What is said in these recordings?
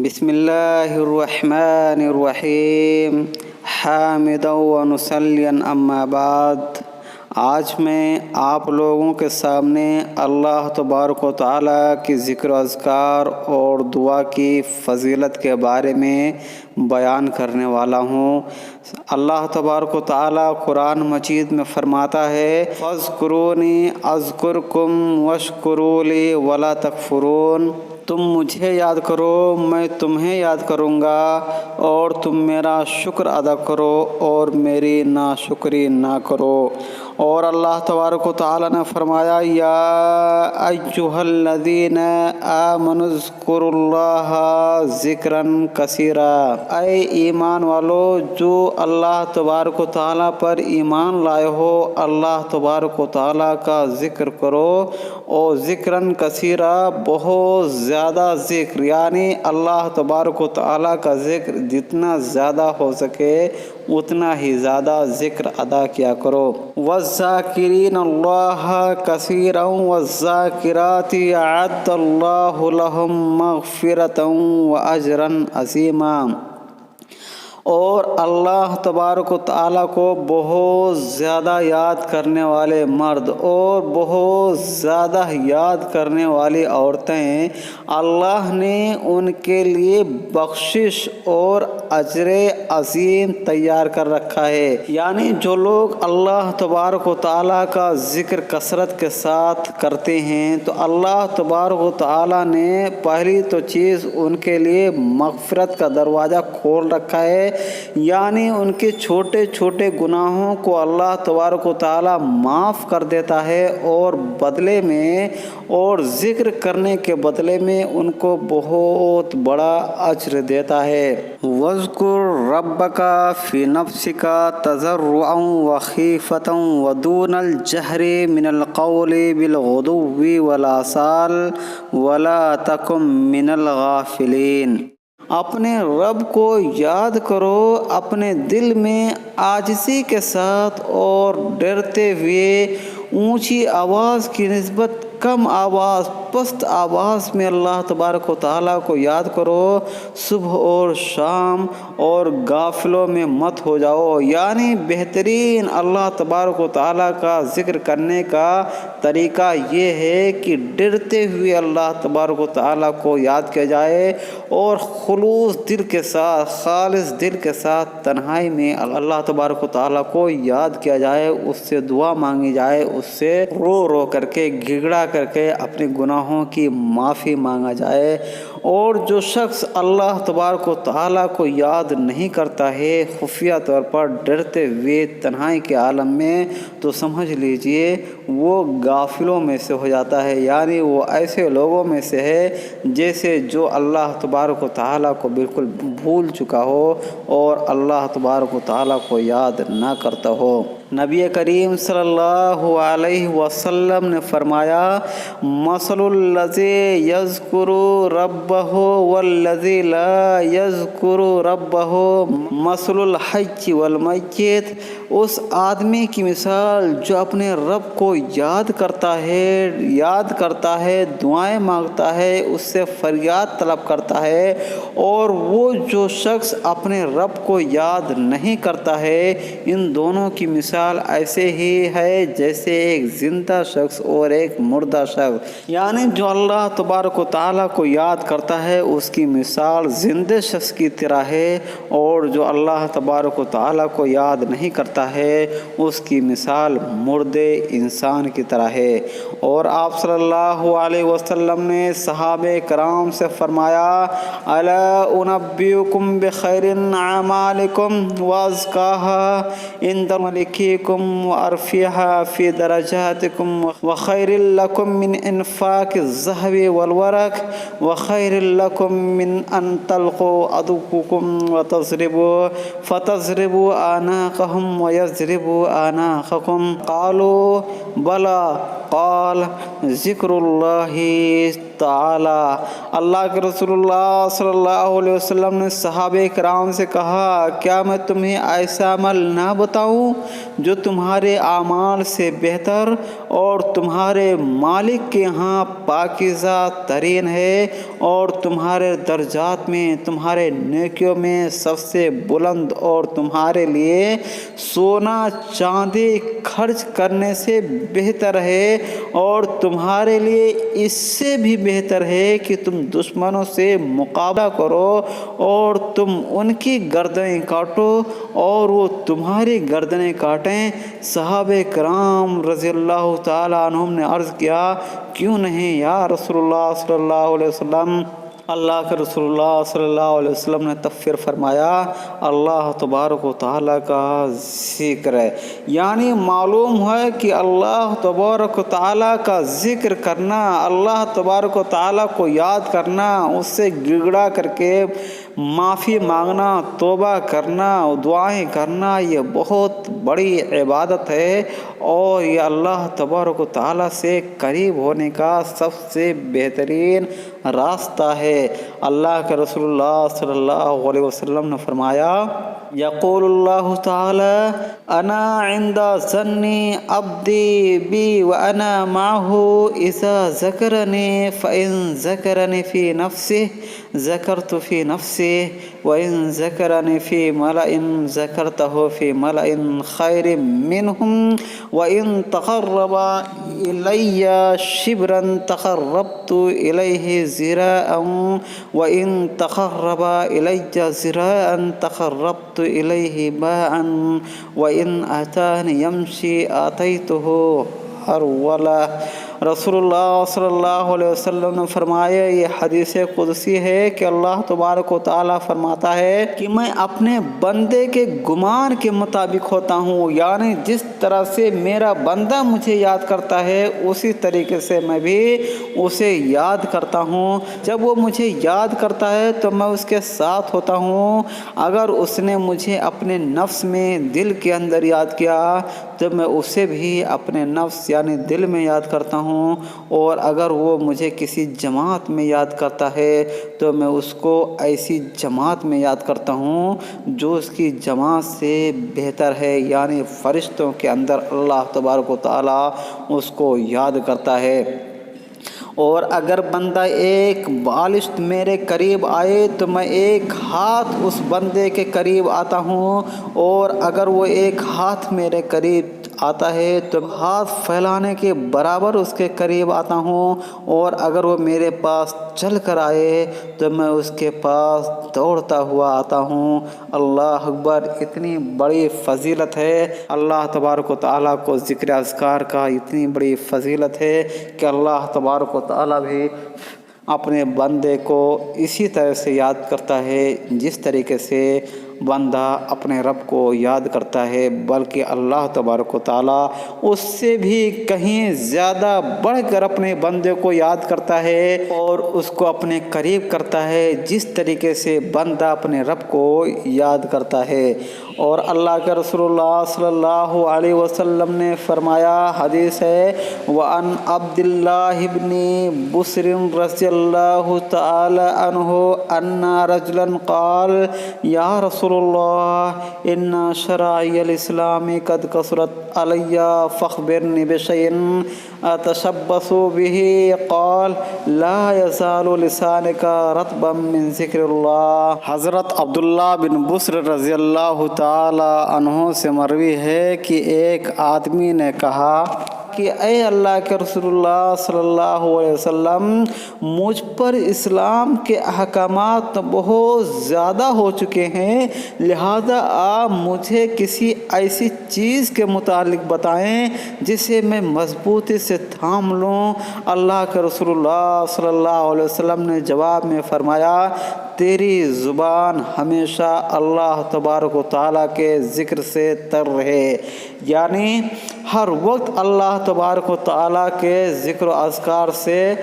بسم اللہ الرحمن الرحیم حامدا ونصلیا اما بعد۔ آج میں آپ لوگوں کے سامنے اللہ تبارک و تعالیٰ کی ذکر و اذکار اور دعا کی فضیلت کے بارے میں بیان کرنے والا ہوں۔ اللہ تبارک و تعالیٰ قرآن مجید میں فرماتا ہے فاذکرونی اذکرکم واشکروا لی ولا تکفرون۔ تم مجھے یاد کرو، میں تمہیں یاد کروں گا، اور تم میرا شکر ادا کرو اور میری ناشکری نہ کرو۔ اور اللہ تبارک و تعالیٰ نے فرمایا یا ایھا الذین آمنوا اذکروا اللہ ذکرا کثیرا۔ اے ایمان والو جو اللہ تبارک و تعالیٰ پر ایمان لائے ہو، اللہ تبارک و تعالیٰ کا ذکر کرو، اور ذکرا کثیرا بہت زیادہ ذکر، یعنی اللہ تبارک و تعالیٰ کا ذکر جتنا زیادہ ہو سکے اتنا ہی زیادہ ذکر ادا کیا کرو۔ والذاکرین اللہ کثیرا والذاکرات اعد اللہ لہم مغفرۃ واجرا عظیما۔ اور اللہ تبارک و تعالیٰ کو بہت زیادہ یاد کرنے والے مرد اور بہت زیادہ یاد کرنے والی عورتیں اللہ نے ان کے لیے بخشش اور اجر عظیم تیار کر رکھا ہے۔ یعنی جو لوگ اللہ تبارک و تعالیٰ کا ذکر کثرت کے ساتھ کرتے ہیں تو اللہ تبارک و تعالیٰ نے پہلی تو چیز ان کے لیے مغفرت کا دروازہ کھول رکھا ہے، یعنی ان کے چھوٹے چھوٹے گناہوں کو اللہ تبارک و تعالیٰ معاف کر دیتا ہے، اور بدلے میں اور ذکر کرنے کے بدلے میں ان کو بہت بڑا اجر دیتا ہے۔ وَاذْكُرْ رَبَّكَ فِي نَفْسِكَ تَضَرُّعًا وَخِيفَةً وَدُونَ الْجَهْرِ مِنَ الْقَوْلِ بِالْغُدُوِّ وَالْآصَالِ وَلَا تَكُن مِّنَ الْغَافِلِينَ۔ اپنے رب کو یاد کرو اپنے دل میں عاجزی کے ساتھ اور ڈرتے ہوئے، اونچی آواز کی نسبت کم آواز، پست آواز میں اللہ تبارک و تعالیٰ کو یاد کرو صبح اور شام، اور غافلوں میں مت ہو جاؤ۔ یعنی بہترین اللہ تبارک و تعالیٰ کا ذکر کرنے کا طریقہ یہ ہے کہ ڈرتے ہوئے اللہ تبارک و تعالیٰ کو یاد کیا جائے، اور خلوص دل کے ساتھ، خالص دل کے ساتھ تنہائی میں اللہ تبارک و تعالیٰ کو یاد کیا جائے، اس سے دعا مانگی جائے، اس سے رو رو کر کے گڑگڑا کر کے اپنے گناہوں کی معافی مانگا جائے۔ اور جو شخص اللہ تبارک و تعالیٰ کو یاد نہیں کرتا ہے خفیہ طور پر ڈرتے ہوئے تنہائی کے عالم میں، تو سمجھ لیجئے وہ غافلوں میں سے ہو جاتا ہے، یعنی وہ ایسے لوگوں میں سے ہے جیسے جو اللہ تبارک و تعالیٰ کو بالکل بھول چکا ہو اور اللہ تبارک و تعالیٰ کو یاد نہ کرتا ہو۔ نبی کریم صلی اللہ علیہ وسلم نے فرمایا مثل الذی یذکر ربہ والذی لا یذکر ربہ مثل الحی والمیت۔ اس آدمی کی مثال جو اپنے رب کو یاد کرتا ہے، دعائیں مانگتا ہے، اس سے فریاد طلب کرتا ہے، اور وہ جو شخص اپنے رب کو یاد نہیں کرتا ہے، ان دونوں کی مثال ایسے ہی ہے جیسے ایک زندہ شخص اور ایک مردہ شخص۔ یعنی جو اللہ تبارک و تعالیٰ کو یاد کرتا ہے اس کی مثال زندہ شخص کی طرح ہے، اور جو اللہ تبارک و تعالیٰ کو یاد نہیں کرتا ہے اس کی مثال مردے انسان کی طرح ہے۔ اور آپ صلی اللہ علیہ وسلم نے صحابہ کرام سے فرمایا الا انبئکم بخیر اعمالکم وازکاها عند ملککم وارفعها فی درجاتکم وخیر لکم من انفاق الذهب والورق وخیر لکم من ان تلقوا عدوکم فتضربوا اعناقهم ويضربوا اعناقكم قالوا بلى قال ذکراللہ تعالی۔ اللہ کے رسول اللہ صلی اللہ علیہ وسلم نے صحابہ کرام سے کہا کیا میں تمہیں ایسا عمل نہ بتاؤں جو تمہارے اعمال سے بہتر اور تمہارے مالک کے ہاں پاکیزہ ترین ہے اور تمہارے درجات میں تمہارے نیکیوں میں سب سے بلند اور تمہارے لیے سونا چاندی خرچ کرنے سے بہتر ہے اور تمہارے لیے اس سے بھی بہتر ہے کہ تم دشمنوں سے مقابلہ کرو اور تم ان کی گردنیں کاٹو اور وہ تمہاری گردنیں کاٹیں۔ صحابہ کرام رضی اللہ تعالیٰ عنہم نے عرض کیا کیوں نہیں یا رسول اللہ صلی اللہ علیہ وسلم؟ اللہ کے رسول اللہ صلی اللہ علیہ وسلم نے تب پھر فرمایا اللہ تبارک و تعالیٰ کا ذکر ہے، یعنی معلوم ہے کہ اللہ تبارک و تعالیٰ کا ذکر کرنا، اللہ تبارک و تعالیٰ کو یاد کرنا، اس سے گڑگڑا کر کے معافی مانگنا، توبہ کرنا، دعائیں کرنا، یہ بہت بڑی عبادت ہے اور یہ اللہ تبارک و تعالیٰ سے قریب ہونے کا سب سے بہترین راستہ ہے۔ اللہ کے رسول اللہ صلی اللہ علیہ وسلم نے فرمایا یقول اللہ تعالی انا عند ظن عبدی بی وانا معه اذا ذکرنی فان ذکرنی فی نفسه ذکرت فی نفسی وان ذکرنی فی ملأ ذکرته فی ملأ خیر منهم وان تقرب الی شبرا تقربت الیہ ذراعا وان تقرب الی ذراعا تقربت الیہ باعا وان اتانی یمشی آتیتہ ہرولا۔ رسول اللہ صلی اللہ علیہ وسلم نے فرمایا یہ حدیث قدسی ہے کہ اللہ تبارک و تعالیٰ فرماتا ہے کہ میں اپنے بندے کے گمان کے مطابق ہوتا ہوں، یعنی جس طرح سے میرا بندہ مجھے یاد کرتا ہے اسی طریقے سے میں بھی اسے یاد کرتا ہوں۔ جب وہ مجھے یاد کرتا ہے تو میں اس کے ساتھ ہوتا ہوں، اگر اس نے مجھے اپنے نفس میں دل کے اندر یاد کیا تو میں اسے بھی اپنے نفس یعنی دل میں یاد کرتا ہوں، اور اگر وہ مجھے کسی جماعت میں یاد کرتا ہے تو میں اس کو ایسی جماعت میں یاد کرتا ہوں جو اس کی جماعت سے بہتر ہے، یعنی فرشتوں کے اندر اللہ تبارک و تعالیٰ اس کو یاد کرتا ہے۔ اور اگر بندہ ایک بالشت میرے قریب آئے تو میں ایک ہاتھ اس بندے کے قریب آتا ہوں، اور اگر وہ ایک ہاتھ میرے قریب آتا ہے تو ہاتھ پھیلانے کے برابر اس کے قریب آتا ہوں، اور اگر وہ میرے پاس چل کر آئے تو میں اس کے پاس دوڑتا ہوا آتا ہوں۔ اللہ اکبر، اتنی بڑی فضیلت ہے اللہ تبارک و تعالیٰ کو ذکر اذکار کا، اتنی بڑی فضیلت ہے کہ اللہ تبارک و تعالیٰ بھی اپنے بندے کو اسی طرح سے یاد کرتا ہے جس طریقے سے بندہ اپنے رب کو یاد کرتا ہے، بلکہ اللہ تبارک و تعالیٰ اس سے بھی کہیں زیادہ بڑھ کر اپنے بندے کو یاد کرتا ہے اور اس کو اپنے قریب کرتا ہے جس طریقے سے بندہ اپنے رب کو یاد کرتا ہے۔ اور اللہ کے رسول اللہ صلی اللہ علیہ وسلم نے فرمایا، حدیث ہے وعن عبداللہ بن بسر رضی اللہ تعالی عنہ ان رجلا قال یا رسول اللہ ان شرائع الاسلام قد کثرت علی فاخبرنی بشیء اتشبث به قال لا یزال لسانک رطبا من ذکر اللہ۔ حضرت عبداللہ بن بسر رضی اللہ تعالی عنہ سے مروی ہے کہ ایک آدمی نے کہا کہ اے اللہ کے رسول اللہ صلی اللہ علیہ وسلم، مجھ پر اسلام کے احکامات بہت زیادہ ہو چکے ہیں، لہذا آپ مجھے کسی ایسی چیز کے متعلق بتائیں جسے میں مضبوطی سے تھام لوں۔ اللہ کے رسول اللہ صلی اللہ علیہ وسلم نے جواب میں فرمایا تیری زبان ہمیشہ اللہ تبارک و تعالیٰ کے ذکر سے تر رہے، یعنی ہر وقت اللہ تبارک و تعالیٰ کے ذکر و اذکار سے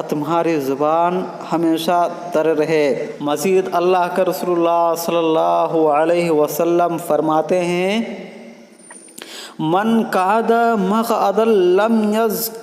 تمہاری زبان ہمیشہ تر رہے۔ مزید اللہ کے رسول اللہ صلی اللہ علیہ وسلم فرماتے ہیں من قعد مقعدا لم یذکر